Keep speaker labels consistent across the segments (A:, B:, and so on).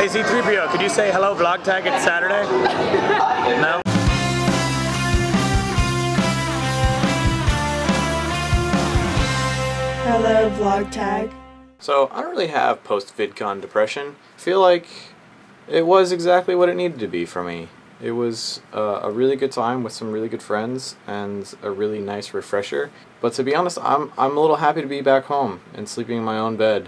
A: Hey C3PO, could you say hello vlog tag, it's Saturday? No?
B: Hello vlog tag.
C: So I don't really have post-VidCon depression. I feel like it was exactly what it needed to be for me. It was a really good time with some really good friends and a really nice refresher. But to be honest, I'm a little happy to be back home and sleeping in my own bed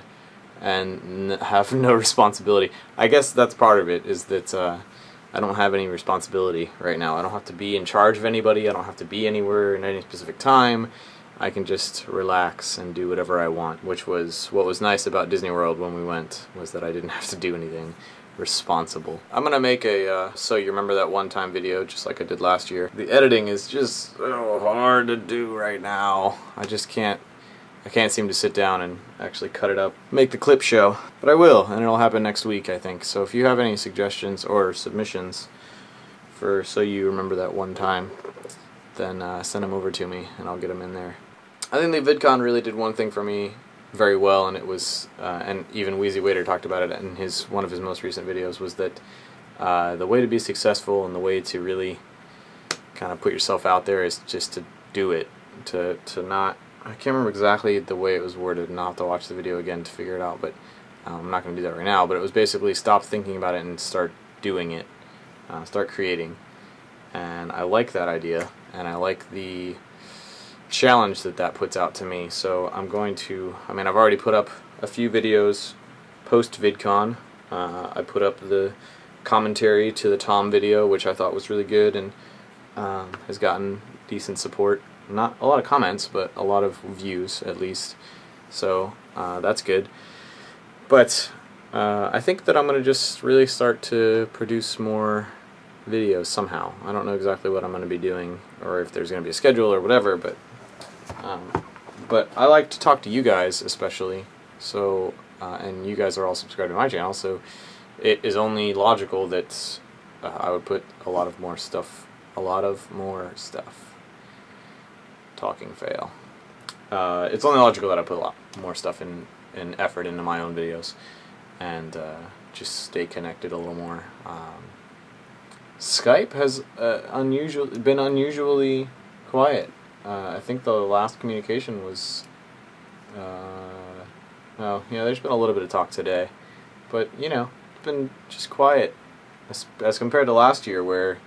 C: and have no responsibility. I guess that's part of it, is that I don't have any responsibility right now. I don't have to be in charge of anybody. I don't have to be anywhere in any specific time. I can just relax and do whatever I want, which was what was nice about Disney World when we went, was that I didn't have to do anything responsible. I'm gonna make a so you remember that one time video just like I did last year. The editing is just so hard to do right now. I can't seem to sit down and actually cut it up, make the clip show. But I will, and it'll happen next week, I think. So if you have any suggestions or submissions for So You Remember That One Time, then send them over to me and I'll get them in there. I think the VidCon really did one thing for me very well, and it was, and even Wheezy Waiter talked about it in one of his most recent videos, was that the way to be successful and the way to really kind of put yourself out there is just to do it, to not, I can't remember exactly the way it was worded, and I'll have to watch the video again to figure it out, but I'm not going to do that right now, but it was basically stop thinking about it and start doing it, start creating, and I like that idea, and I like the challenge that puts out to me. So I'm going to, I've already put up a few videos post VidCon. I put up the commentary to the Tom video, which I thought was really good and has gotten decent support. Not a lot of comments, but a lot of views at least. So that's good. But I think that I'm going to just really start to produce more videos somehow. I don't know exactly what I'm going to be doing, or if there's going to be a schedule or whatever, but I like to talk to you guys especially, so and you guys are all subscribed to my channel, so it is only logical that I would put a lot more stuff. Talking fail. It's only logical that I put a lot more stuff and effort into my own videos, and just stay connected a little more. Skype has been unusually quiet. I think the last communication was, oh yeah, there's been a little bit of talk today, but you know, it's been just quiet as compared to last year, where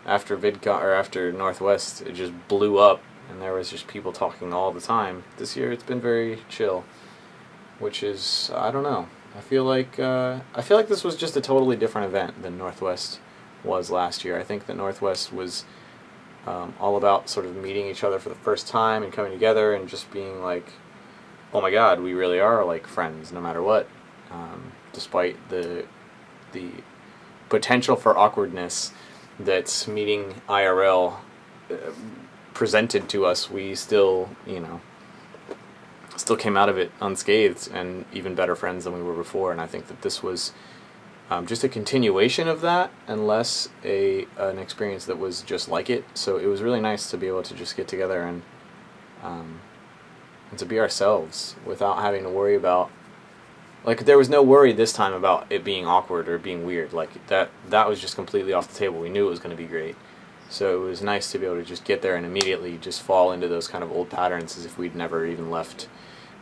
C: after VidCon or after Northwest it just blew up and there was just people talking all the time. This year it's been very chill, which is, I don't know. I feel like this was just a totally different event than Northwest was last year. I think that Northwest was all about sort of meeting each other for the first time and coming together and just being like, oh my god, we really are like friends no matter what, despite the potential for awkwardness that meeting IRL presented to us. We still, you know, still came out of it unscathed and even better friends than we were before, and I think that this was just a continuation of that, and less an experience that was just like it. So it was really nice to be able to just get together and to be ourselves without having to worry about, like, there was no worry this time about it being awkward or being weird. Like, that was just completely off the table. We knew it was going to be great. So it was nice to be able to just get there and immediately just fall into those kind of old patterns as if we'd never even left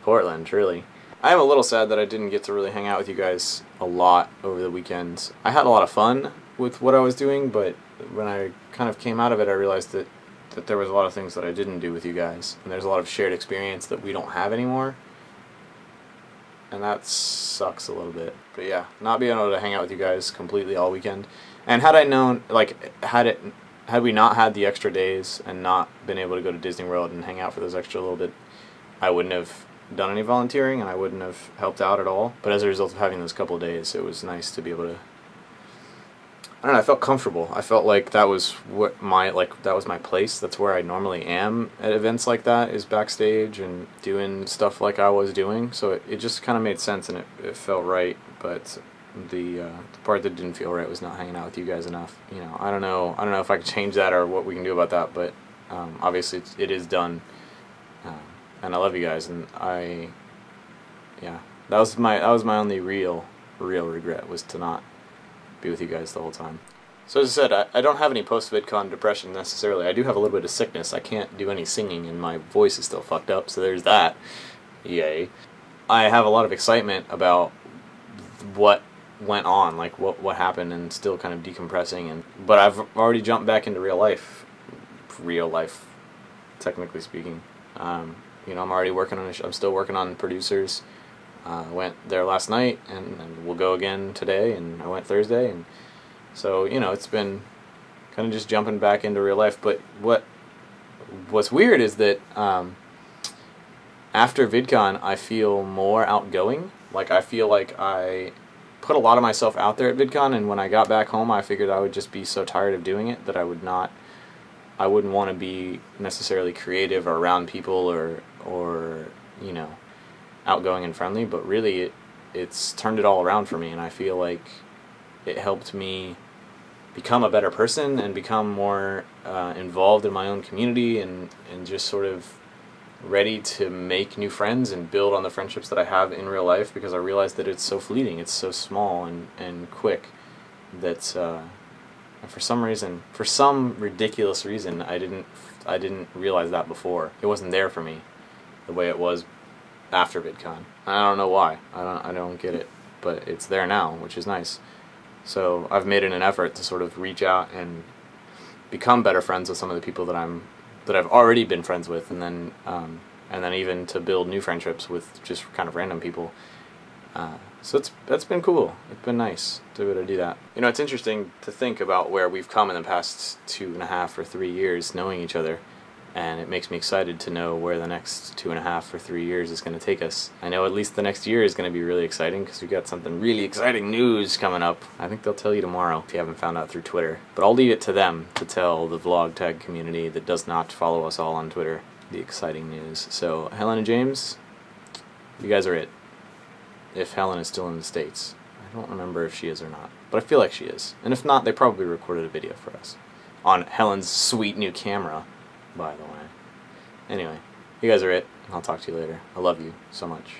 C: Portland, really. I am a little sad that I didn't get to really hang out with you guys a lot over the weekends. I had a lot of fun with what I was doing, but when I kind of came out of it, I realized that there was a lot of things that I didn't do with you guys. And there's a lot of shared experience that we don't have anymore. And that sucks a little bit. But yeah, not being able to hang out with you guys completely all weekend. And had I known, like, had we not had the extra days and not been able to go to Disney World and hang out for those extra little bit, I wouldn't have done any volunteering and I wouldn't have helped out at all. But as a result of having those couple of days, it was nice to be able to, I don't know, I felt comfortable. I felt like that was that was my place. That's where I normally am at events like that, is backstage and doing stuff like I was doing. So it just kind of made sense, and it felt right. But the part that didn't feel right was not hanging out with you guys enough. You know, I don't know if I can change that or what we can do about that. But obviously it is done. And I love you guys, and yeah, that was my only real real regret was to not be with you guys the whole time. So as I said, I don't have any post-VidCon depression necessarily. I do have a little bit of sickness. I can't do any singing and my voice is still fucked up, so there's that. Yay. I have a lot of excitement about what went on, like what happened, and still kind of decompressing. But I've already jumped back into real life, technically speaking. You know, I'm already working on I'm still working on producers. Went there last night, and we'll go again today, and I went Thursday, and so, you know, it's been kind of just jumping back into real life. But what's weird is that after VidCon, I feel more outgoing. Like, I feel like I put a lot of myself out there at VidCon, and when I got back home, I figured I would just be so tired of doing it that I wouldn't want to be necessarily creative or around people or you know, outgoing and friendly. But really, it's turned it all around for me, and I feel like it helped me become a better person and become more involved in my own community and just sort of ready to make new friends and build on the friendships that I have in real life, because I realized that it's so fleeting, it's so small and quick that for some reason, for some ridiculous reason, I didn't realize that before. It wasn't there for me the way it was after VidCon. I don't know why. I don't get it, but it's there now, which is nice. So I've made it an effort to sort of reach out and become better friends with some of the people that I've already been friends with, and then even to build new friendships with just kind of random people. So that's been cool. It's been nice to be able to do that. You know, it's interesting to think about where we've come in the past 2.5 or 3 years knowing each other, and it makes me excited to know where the next 2.5 or 3 years is going to take us. I know at least the next year is going to be really exciting, because we've got something really exciting news coming up. I think they'll tell you tomorrow if you haven't found out through Twitter. But I'll leave it to them to tell the vlog tag community that does not follow us all on Twitter the exciting news. So Helen and James, you guys are it. If Helen is still in the States. I don't remember if she is or not, but I feel like she is. And if not, they probably recorded a video for us on Helen's sweet new camera, by the way. Anyway, you guys are it. I'll talk to you later. I love you so much.